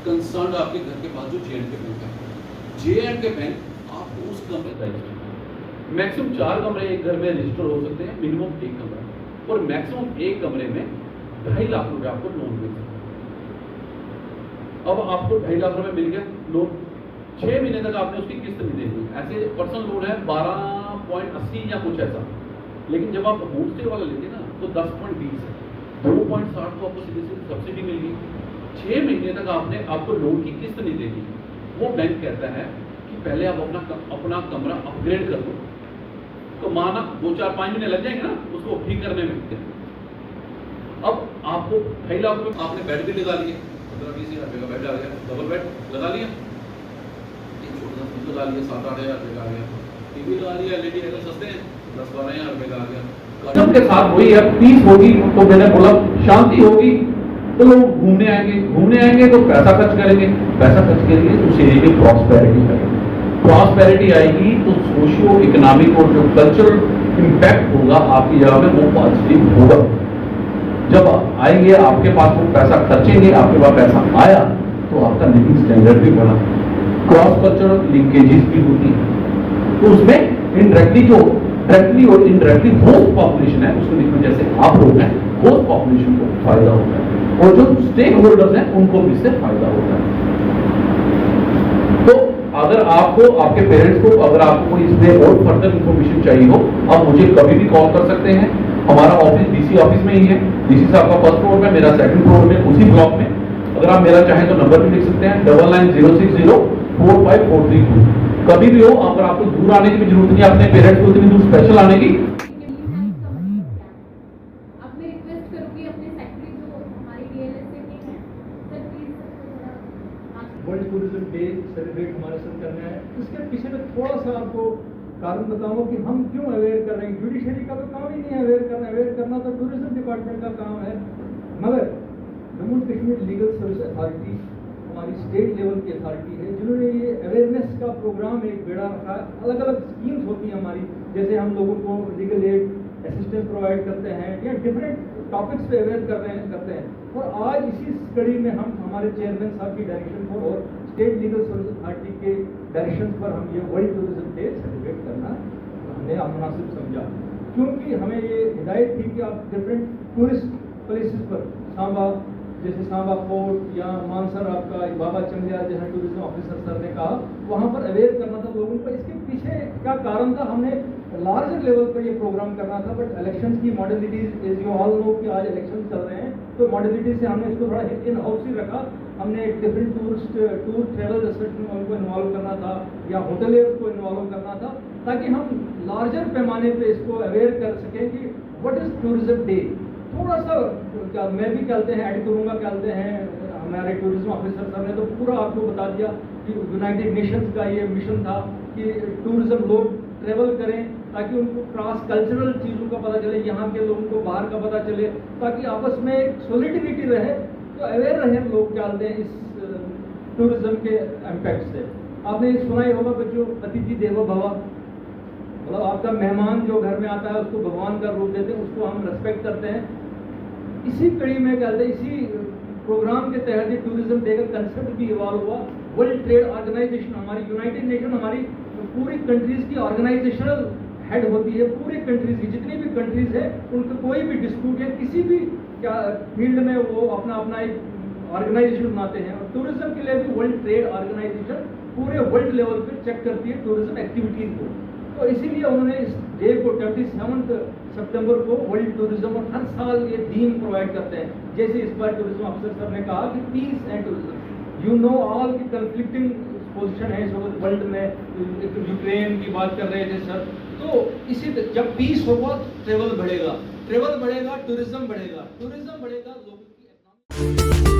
Concern आपके घर के पास जो J&K बैंक है, J&K बैंक आपको उस कमरे चाहिए। मैक्सिमम 4 कमरे एक घर में रजिस्टर हो सकते हैं, मिनिमम 1 कमरा, और मैक्सिमम एक कमरे में 2.5 लाख रुपए आपको लोन मिल सकता है। अब आपको 2.5 लाख रुपए मिल गया लोन, 6 महीने तक आपने उसकी किस्त नहीं देनी। ऐसे पर्सनल लोन है 12.80 या कुछ ऐसा, लेकिन जब आप होम स्टे वाला लेते हैं ना तो 10.20 है, 2.60 तो आपको सीधी सीधी सब्सिडी मिल गई। 6 महीने तक आपको लोन की किस्त नहीं देनी। वो बैंक कहता है कि पहले आप अपना कमरा अपग्रेड कर दो, तो माना 2-4-5 महीने लग जाएंगे ना उसको ठीक करने में। अब आपको 2.5 लाख रुपए आपने बेड भी लगा लिए, 15-20 हज़ार का बेड आ गया, डबल बेड लगा लिया, एक छोटा सा लगा लिया, 7-8 हज़ार रुपये का आ गया, टीवी लगा लिया, एलईडी अगर सस्ते हैं 10-12 हज़ार रुपये का आ गया। के साथ वही है, पीस होगी तो मैंने बोला शांति होगी तो लोग घूमने आएंगे तो पैसा खर्च करेंगे तो उस एरिया की प्रॉस्पेरिटी करेंगे। प्रॉस्पेरिटी आएगी तो सोशियो इकोनॉमिक और जो कल्चरल इम्पैक्ट होगा आपकी जगह में वो पॉजिटिव होगा। जब आएंगे आपके पास वो पैसा खर्चेंगे, आपके पास पैसा आया तो आपका लिविंग स्टैंडर्ड भी बढ़ा। क्रॉस कल्चरल लिंकेजेस भी होती है, तो उसमें डायरेक्टली और इनडायरेक्टली होस्ट पॉपुलेशन है उसको देखो, जैसे आप लोग हैं होस्ट पॉपुलेशन को फायदा होता है और जो स्टेक होल्डर्स हैं उनको भी इससे फायदा होता है। तो अगर आपको आपके पेरेंट्स को अगर आपको कोई इसमें और फर्दर इंफॉर्मेशन चाहिए हो, आप मुझे कभी भी कॉल कर सकते हैं। हमारा ऑफिस डीसी ऑफिस में ही है, डीसी साहब का 1st फ्लोर में, मेरा 2nd फ्लोर में, उसी ब्लॉक में। अगर आप मेरा चाहें तो नंबर भी लिख सकते हैं 9906045432। कभी भी हो, अगर आपको दूर आने की भी जरूरत नहीं, अपने पेरेंट्स को इतनी दूर स्पेशल आने की। वर्ल्ड टूरिज्म डे सेलिब्रेट हमारे साथ करना है, इसके पीछे में थोड़ा सा आपको कारण बताऊं कि हम क्यों अवेयर कर रहे हैं। जुडिशरी का तो काम ही नहीं है अवेयर करना तो टूरिज्म डिपार्टमेंट का काम है। मगर Jammu Kashmir legal service authority हमारी स्टेट लेवल की अथॉरिटी है, जिन्होंने ये अवेयरनेस का प्रोग्राम एक बेड़ा रखा है। अलग अलग स्कीम्स होती हैं हमारी, जैसे हम लोगों को लीगल एड असिस्टेंस प्रोवाइड करते हैं या डिफरेंट टॉपिक्स पे अवेयर करते हैं। और आज इसी कड़ी में हम हमारे चेयरमैन साहब की डायरेक्शन पर और स्टेट लीगल सर्विस अथॉरिटी के डायरेक्शन पर हम ये वर्ल्ड टूरिज्म डे सेलिब्रेट करना हमने मुनासिब समझा, क्योंकि हमें ये हिदायत थी कि आप डिफरेंट टूरिस्ट प्लेसेस पर सांबा जैसे सांबा फोर्ट या मानसर आपका बाबा चंदियाल जैसा टूरिज्म ऑफिसर सर ने कहा, वहाँ पर अवेयर करना था लोगों को। इसके पीछे क्या कारण था, हमने लार्जर लेवल पर ये प्रोग्राम करना था, बट इलेक्शन की modalities as you all know कि आज इलेक्शन चल रहे हैं, तो मॉडलिटी से हमने इसको थोड़ा इन हाउस ही रखा। हमने डिफरेंट टूर ट्रेवल रिसर्च में उनको इन्वॉल्व करना था या होटलियर्स को इन्वॉल्व करना था, ताकि हम लार्जर पैमाने पे इसको अवेयर कर सकें कि व्हाट इज टूरिज्म डे। थोड़ा सा क्या मैं भी कहते हैं ऐड करूँगा, कहते हैं हमारे टूरिज्म ऑफिसर सर ने तो पूरा आपको बता दिया कि यूनाइटेड नेशंस का ये मिशन था कि टूरिज्म लोग ट्रेवल करें ताकि उनको क्रॉस कल्चरल चीज़ों का पता चले, यहाँ के लोगों को बाहर का पता चले, ताकि आपस में एक सॉलिडिटी रहे, तो अवेयर रहे लोग कहते हैं इस टूरिज्म के इम्पैक्ट से। आपने सुना ही होगा बच्चों, अतिथि देवो भव, मतलब आपका मेहमान जो घर में आता है उसको भगवान का रूप देते हैं, उसको हम रेस्पेक्ट करते हैं। इसी कड़ी में कहते हैं, इसी प्रोग्राम के तहत टूरिज्म डे का कंसेप्ट भी इवॉल्व हुआ। वर्ल्ड ट्रेड ऑर्गेनाइजेशन, हमारी यूनाइटेड नेशन हमारी पूरी कंट्रीज की ऑर्गेनाइजेशनल हेड होती है। पूरे कंट्रीज की जितनी भी कंट्रीज है उनका कोई भी डिस्प्यूट है किसी भी फील्ड में वो अपना अपना एक ऑर्गेनाइजेशन बनाते हैं। और टूरिज्म के लिए भी वर्ल्ड ट्रेड ऑर्गेनाइजेशन पूरे वर्ल्ड लेवल पे चेक करती है टूरिज्म एक्टिविटीज को। तो इसीलिए उन्होंने इस डे को 27 सितंबर को वर्ल्ड टूरिज्म, और हर साल ये थीम प्रोवाइड करते हैं। जैसे इस बार टूरिज्म ऑफिसर सर ने कहा कि peace and tourism, you know all की कंफ्लिक्टिंग पोजीशन है इस वक्त वर्ल्ड में। यूक्रेन की बात कर रहे थे सर, तो इसी जब पीस होगा ट्रेवल बढ़ेगा, टूरिज्म बढ़ेगा, लोगों की